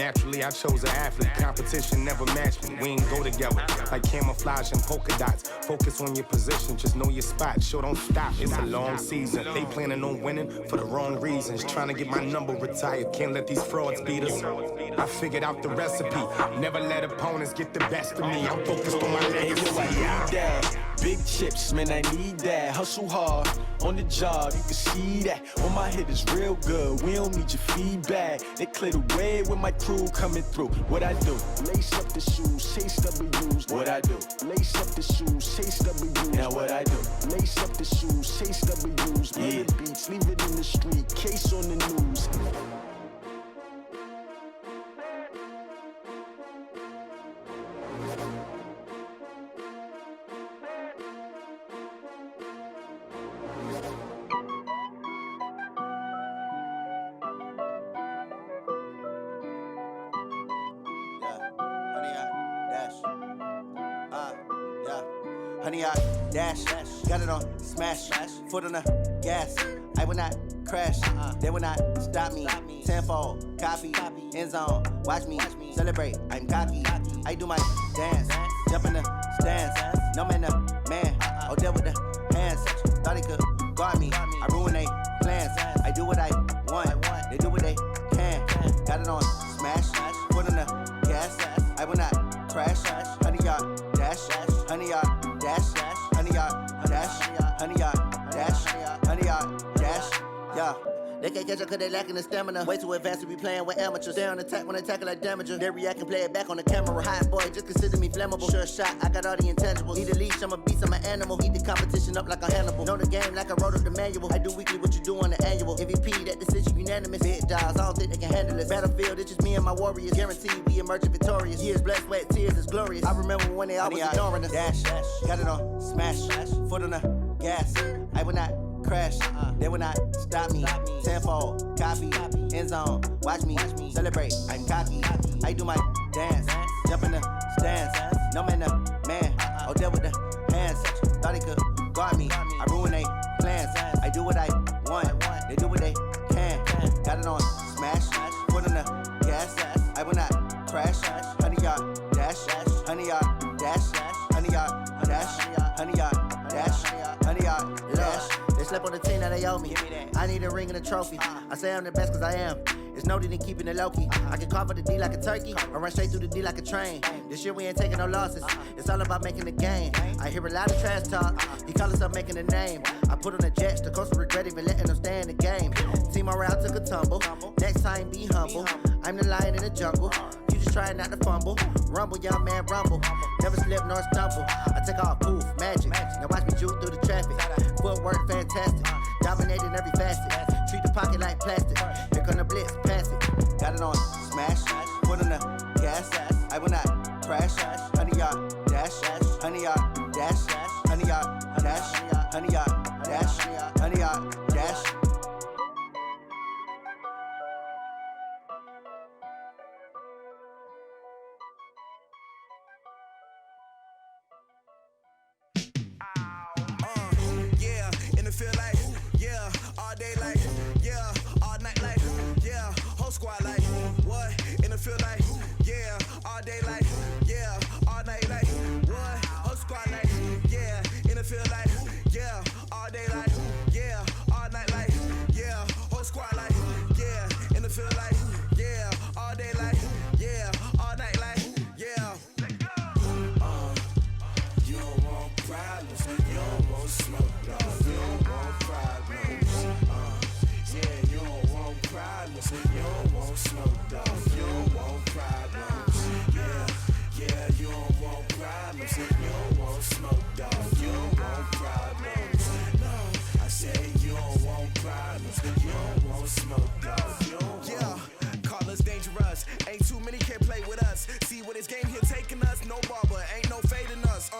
Naturally, I chose an athlete. Competition never matched me. We ain't go together like camouflage and polka dots. Focus on your position, just know your spot. Sure, don't stop. It's a long season. They planning on winning for the wrong reasons. Trying to get my number retired. Can't let these frauds beat us. I figured out the recipe. Never let opponents get the best of me. I'm focused on my legacy. Big chips, man, I need that. Hustle hard on the job, you can see that. On my head is real good, we don't need your feedback. They clear the way with my crew coming through. What I do? Lace up the shoes, chase W's. What I do? Lace up the shoes, chase W's. Now what I do? Lace up the shoes, chase W's. Yeah. The beats, leave it in the street, case on the news. Honey, I dash, got it on smash, foot on the gas. I will not crash, they will not stop me. Tenfold, copy, end zone, watch me celebrate. I'm cocky, I do my dance, jump in the stands. No man, man, oh there with the hands. Thought he could guard me, I ruin they plans. I do what I want, they do what they can. Got it on smash, foot on the gas. I will not crash, honey, y'all dash, honey, y'all dash, honey, y'all dash, honey, y'all dash, honey, y'all dash, yeah. They can't catch up cause they lacking the stamina. Way too advanced to be playing with amateurs. Stay on attack when they tackle like damager. They react and play it back on the camera. Hot boy, just consider me flammable. Sure shot, I got all the intangibles. Need a leash, I'm a beast, I'm an animal. Eat the competition up like a Hannibal. Know the game like I wrote up the manual. I do weekly what you do on the annual. MVP, that decision unanimous. Big dogs, I don't think they can handle it. Battlefield, it's just me and my warriors. Guaranteed we emerging victorious. Years, blood, sweat, tears, it's glorious. I remember when they always ignoring us. Dash, got it on smash, foot on the gas. I will not crash, they will not stop me. Tenfold, copy, end zone, watch me celebrate. I'm cocky, I do my dance, jump in the stands. No man, man, oh there with the hands. Thought he could guard me, I ruin they plans. I do what I want, they do what they can. Got it on smash, foot on the gas. I will not crash, honey, y'all dash, honey, y'all dash, honey, y'all dash, honey, y'all dash, honey, y'all dash. They slept on the team that they owe me. I need a ring and a trophy. I say I'm the best cause I am. It's no need in keeping it low-key. I can carve up the D like a turkey or run straight through the D like a train. This year we ain't taking no losses. It's all about making the game. I hear a lot of trash talk. He call himself making a name. I put on the Jets. The coach will regret even letting them stay in the game. Team morale took a tumble. Next time be humble. I'm the lion in the jungle. You just trying not to fumble. Rumble, young man, rumble. Never slip nor stumble. I take off, poof, magic. Now watch me juke through the traffic. Footwork fantastic. Dominating every facet. Treat the pocket like plastic. Here come the blitz, pass it. Got it on smash, foot on the gas. I will not crash, honey, y'all dash, honey, y'all dash, honey, y'all dash, honey, y'all dash, honey, y'all dash. Yeah, in the field like, yeah, all day like, yeah, all night like, yeah, whole squad like, what? In the field like, yeah, all day like, yeah, all night like, what? Whole squad like, yeah, in the field like, yeah, all day like, yeah, all night like, yeah, whole squad like, yeah, in the field like, yeah, all day like, yeah, all night like, yeah. You don't want problems, you don't want smoke, dog. You don't want problems. Yeah, you don't want problems, you don't want smoke, dog. You don't want problems. Yeah, yeah, you don't want problems, you don't want smoke, dog. You don't want problems. No, I say you don't want problems, you don't want smoke, dog. You don't yeah, call us dangerous. Ain't too many can play with us. See what this game here taking us. No barber, ain't no fading us.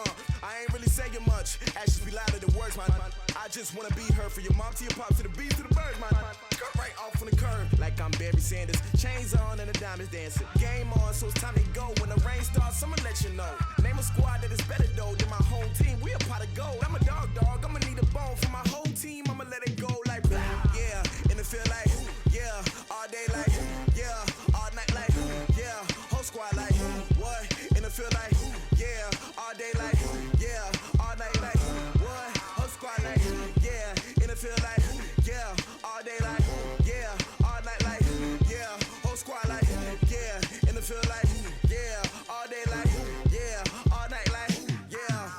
I ain't really saying much. Actions be louder than words, man. I just wanna be heard. For your mom to your pop to the beat to the birds, man. Cut right off on the curb like I'm Barry Sanders. Chains on and the diamonds dancing. Game on, so it's time to go. When the rain starts, I'ma let you know. Name a squad that is better though than my home team. We a pot of gold. I'm a dog. I'ma need a bone for my whole team. I'ma let it go like blah. Yeah, in the field like yeah, all day like yeah, all night like yeah. In the field like, yeah. All day like, yeah. All night like, yeah.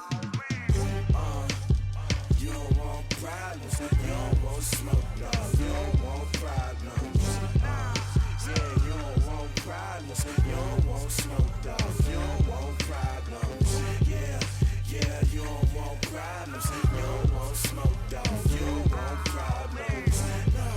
You don't want problems, you don't want smoke, dog. You don't want problems. Yeah, you don't want problems, you don't want smoke, dog. You don't want problems. Yeah, you don't want problems, you don't want smoke, dog. You don't want problems. No,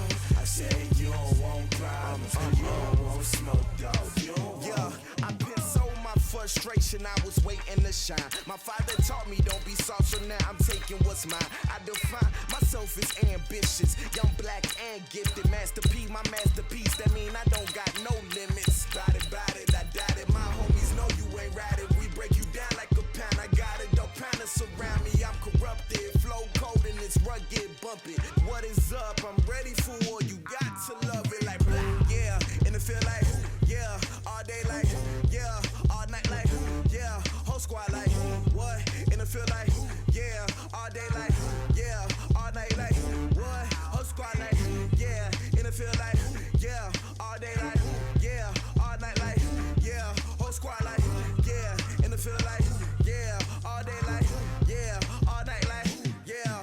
I said you don't want problems, you don't want smoke, dog. You don't want. I've been so my frustration, I was waiting to shine. My father taught me don't be soft, so now I'm taking what's mine. I define myself as ambitious, young, black, and gifted. Master P, my masterpiece, that mean I don't got no limits. Bout it, I doubt it. My homies know you ain't right it. We break you down like a pound. I got it, don't pound us around me. I'm corrupted, flow cold and it's rugged, bump it. What is up? I'm ready for war. You got to love it like black, yeah. In the feel like, yeah. All day like, yeah. All night like, yeah. Whole squad like, what? In the feel like, yeah. All day like, yeah. All night like, what? Whole squad like, yeah. In the feel like, yeah. All day like, yeah. All night like, yeah. Whole squad like, yeah. In the feel like, yeah. All day like, yeah. All night like, yeah.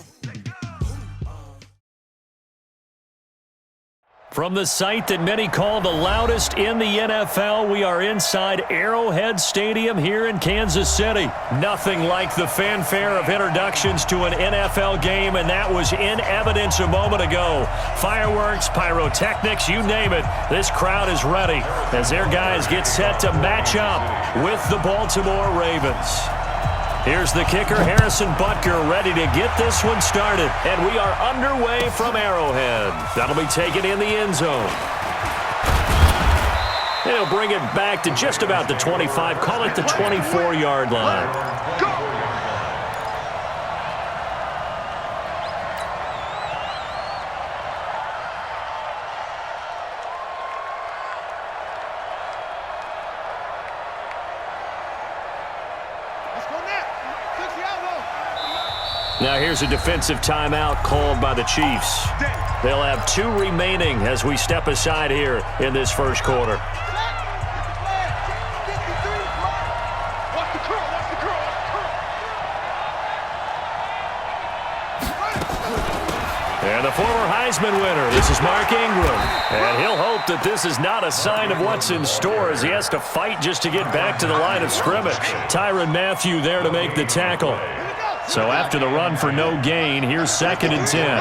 From the site that many call the loudest in the NFL, we are inside Arrowhead Stadium here in Kansas City. Nothing like the fanfare of introductions to an NFL game, and that was in evidence a moment ago. Fireworks, pyrotechnics, you name it. This crowd is ready as their guys get set to match up with the Baltimore Ravens. Here's the kicker, Harrison Butker, ready to get this one started. And we are underway from Arrowhead. That'll be taken in the end zone. And he'll bring it back to just about the 25, call it the 24-yard line. Now here's a defensive timeout called by the Chiefs. They'll have 2 remaining as we step aside here in this first quarter. And the former Heisman winner, this is Mark Ingram. And he'll hope that this is not a sign of what's in store as he has to fight just to get back to the line of scrimmage. Tyrann Mathieu there to make the tackle. So after the run for no gain, here's 2nd and 10.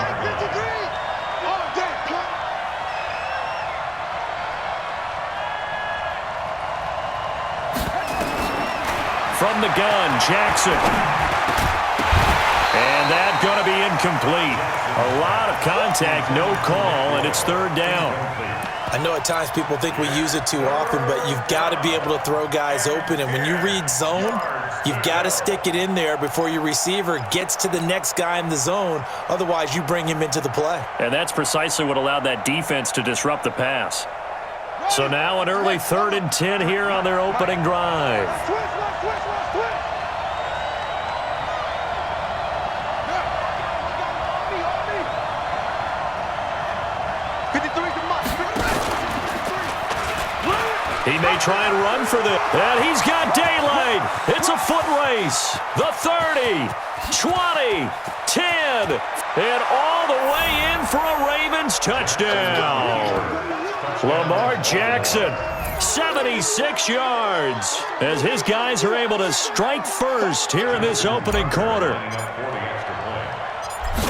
From the gun, Jackson. And that's going to be incomplete. A lot of contact, no call, and it's 3rd down. I know at times people think we use it too often, but you've got to be able to throw guys open. And when you read zone, you've got to stick it in there before your receiver gets to the next guy in the zone. Otherwise, you bring him into the play. And that's precisely what allowed that defense to disrupt the pass. So now an early 3rd and 10 here on their opening drive. He may try and run for this. And he's got daylight. It's a foot race. The 30, 20, 10, and all the way in for a Ravens touchdown. Lamar Jackson, 76 yards, as his guys are able to strike first here in this opening quarter.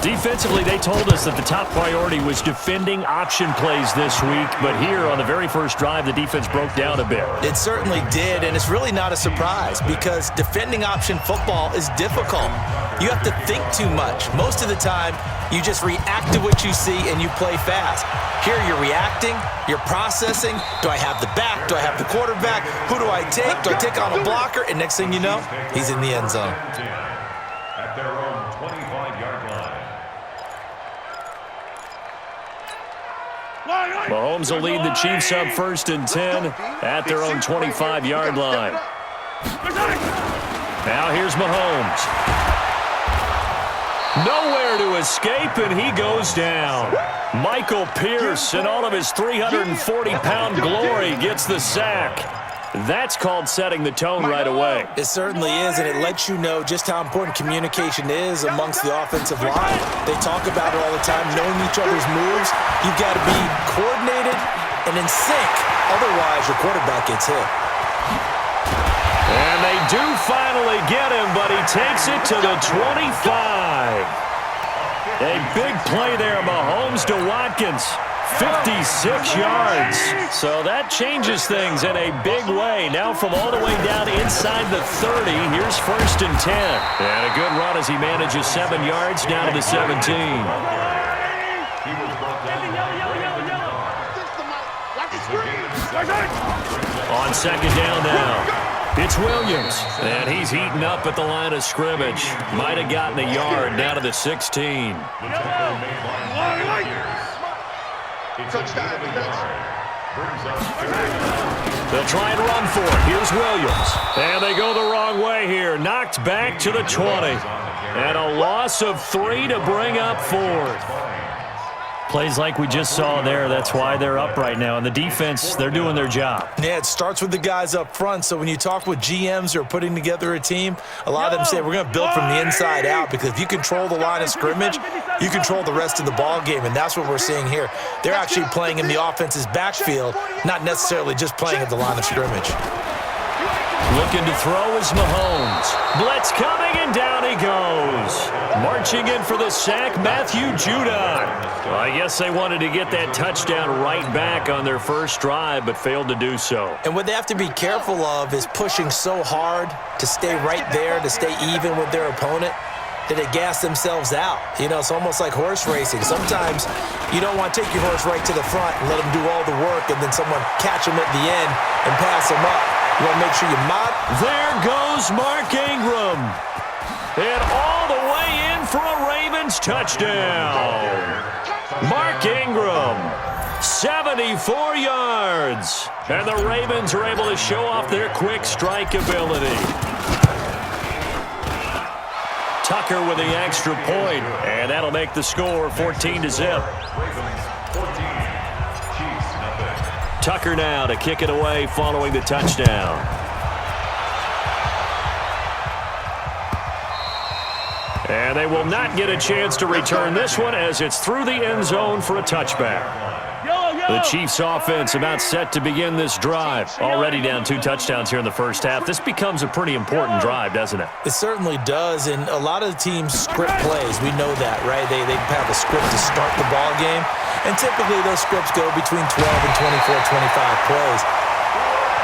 Defensively, they told us that the top priority was defending option plays this week, but here on the very first drive, the defense broke down a bit. It certainly did, and it's really not a surprise because defending option football is difficult. You have to think too much. Most of the time, you just react to what you see and you play fast. Here you're reacting, you're processing. Do I have the back? Do I have the quarterback? Who do I take? Do I take on a blocker? And next thing you know, he's in the end zone. At their own 25-yard line. Mahomes will lead the Chiefs up 1st and 10 at their own 25-yard line. Now here's Mahomes. Nowhere to escape, and he goes down. Michael Pierce, in all of his 340-pound glory, gets the sack. That's called setting the tone right away. It certainly is, and it lets you know just how important communication is amongst the offensive line. They talk about it all the time, knowing each other's moves. You've got to be coordinated and in sync. Otherwise, your quarterback gets hit. And they do finally get him, but he takes it to the 25. A big play there, Mahomes to Watkins. 56 yards. So that changes things in a big way. Now from all the way down inside the 30, here's 1st and 10. And a good run as he manages 7 yards down to the 17. On 2nd down now. It's Williams, and he's heating up at the line of scrimmage. Might have gotten a yard down to the 16. They'll try and run for it. Here's Williams. And they go the wrong way here. Knocked back to the 20. And a loss of 3 to bring up 4th. Plays like we just saw there, that's why they're up right now. And the defense, they're doing their job. Yeah, it starts with the guys up front. So when you talk with GMs who are putting together a team, a lot of them say we're going to build from the inside out, because if you control the line of scrimmage, you control the rest of the ball game, and that's what we're seeing here. They're actually playing in the offense's backfield, not necessarily just playing at the line of scrimmage. Looking to throw is Mahomes. Blitz coming, and down he goes. Marching in for the sack, Matthew Judon. Well, I guess they wanted to get that touchdown right back on their first drive, but failed to do so. And what they have to be careful of is pushing so hard to stay right there, to stay even with their opponent, that they gas themselves out. You know, it's almost like horse racing. Sometimes you don't want to take your horse right to the front and let him do all the work, and then someone catch him at the end and pass him up. You want to make sure you mod. There goes Mark Ingram. And all the way in for a Ravens touchdown. Mark Ingram, 74 yards. And the Ravens are able to show off their quick strike ability. Tucker with the extra point, and that'll make the score 14-0. Tucker now to kick it away following the touchdown. And they will not get a chance to return this one, as it's through the end zone for a touchback. The Chiefs offense about set to begin this drive. Already down 2 touchdowns here in the first half. This becomes a pretty important drive, doesn't it? It certainly does, and a lot of the teams script plays. We know that, right? They have a script to start the ball game, and typically those scripts go between 12 and 24, 25 plays.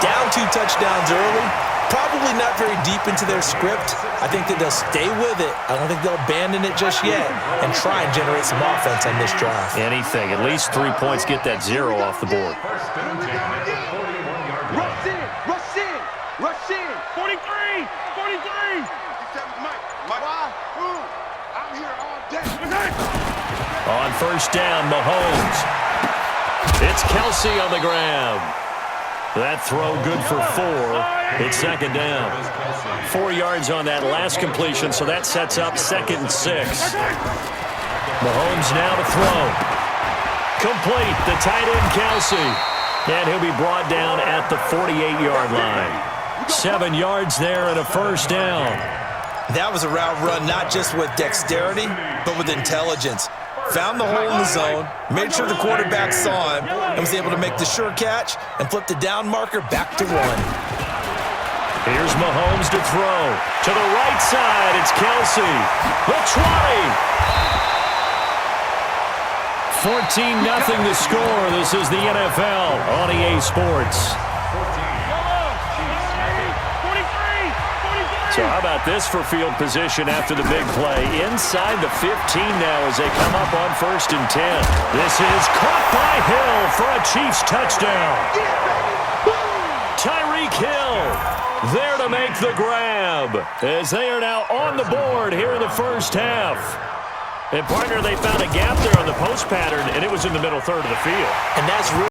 Down 2 touchdowns early, probably not very deep into their script. I think that they'll stay with it. I don't think they'll abandon it just yet and try and generate some offense on this drive. Anything. At least 3 points, get that 0 off the board. Rush in, rush in, rush in. 43, 43. Why? I'm here all day. On first down, Mahomes. It's Kelsey on the grab. That throw good for 4. It's 2nd down. 4 yards on that last completion, so that sets up 2nd and 6. Mahomes now to throw. Complete, the tight end Kelsey. And he'll be brought down at the 48-yard line. 7 yards there and a first down. That was a route run not just with dexterity, but with intelligence. Found the hole in the zone, made sure the quarterback saw him, and was able to make the sure catch and flip the down marker back to 1. Here's Mahomes to throw. To the right side, it's Kelsey. The 20. 14-0 the score. This is the NFL on EA Sports. So how about this for field position after the big play? Inside the 15 now as they come up on 1st and 10. This is caught by Hill for a Chiefs touchdown. Tyreek Hill there to make the grab as they are now on the board here in the first half. And partner, they found a gap there on the post pattern, and it was in the middle third of the field. And that's really